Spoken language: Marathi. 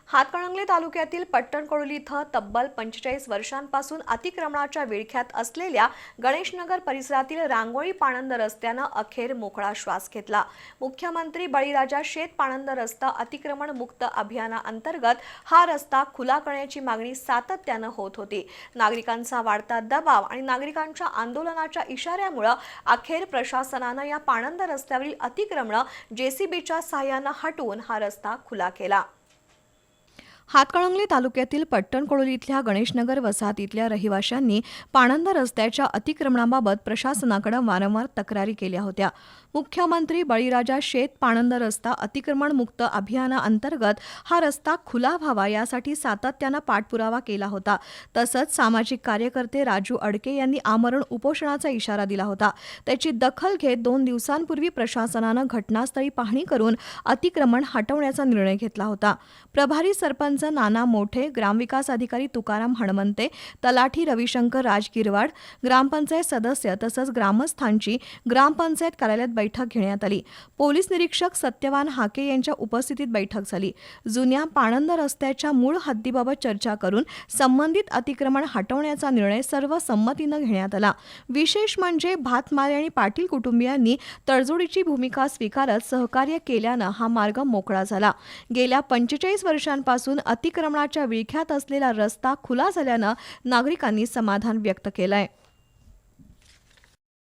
हातकणंगले तालुक्यातील पट्टणकडोली इथं तब्बल 45 वर्षांपासून अतिक्रमणाच्या विळख्यात असलेल्या गणेशनगर परिसरातील रांगोळी पाणंद रस्त्यानं अखेर मोकळा श्वास घेतला। मुख्यमंत्री बळीराजा शेत पाणंद रस्ता अतिक्रमण मुक्त अभियानाअंतर्गत हा रस्ता खुला करण्याची मागणी सातत्यानं होत होती। नागरिकांचा वाढता दबाव आणि नागरिकांच्या आंदोलनाच्या इशाऱ्यामुळे अखेर प्रशासनानं या पाणंद रस्त्यावरील अतिक्रमण जेसीबीच्या सहाय्यानं हटवून हा रस्ता खुला केला। हातकणंगले तालुक्यातील पट्टणकडोली इथल्या गणेशनगर वसाहतीतल्या रहिवाशांनी पाणंद रस्त्याच्या अतिक्रमणाबाबत प्रशासनाकडे वारंवार तक्रारी केल्या होत्या। मुख्यमंत्री बळीराजा शेत पाणंद रस्ता अतिक्रमण मुक्त अभियानाअंतर्गत हा रस्ता खुला व्हावा यासाठी सातत्यानं पाठपुरावा केला होता। तसंच सामाजिक कार्यकर्ते राजू अडके यांनी आमरण उपोषणाचा इशारा दिला होता। त्याची दखल घेत 2 दिवसांपूर्वी प्रशासनानं घटनास्थळी पाहणी करून अतिक्रमण हटवण्याचा निर्णय घेतला होता। प्रभारी सरपंच नाना मोठे, ग्रामविकास अधिकारी तुकाराम हणमंते, तलाठी रविशंकर राजगिरवाड, ग्रामपंचायत सदस्य तसंच ग्रामस्थांची ग्रामपंचायत कार्यालयात बैठक घेण्यात आली। पोलीस निरीक्षक सत्यवान हाके यांच्या उपस्थितीत बैठक झाली। जुन्या पाणंद रस्त्याच्या मूळ हद्दीबाबत चर्चा करून संबंधित अतिक्रमण हटवण्याचा निर्णय सर्व संमतीनं घेण्यात आला। विशेष म्हणजे भातमारे आणि पाटील कुटुंबियांनी तडजोडीची भूमिका स्वीकारत सहकार्य केल्यानं हा मार्ग मोकळा झाला। गेल्या 45 वर्षांपासून अतिक्रमणाच्या विळख्यात असलेला रस्ता खुला झाल्यानं नागरिकांनी समाधान व्यक्त केलंय।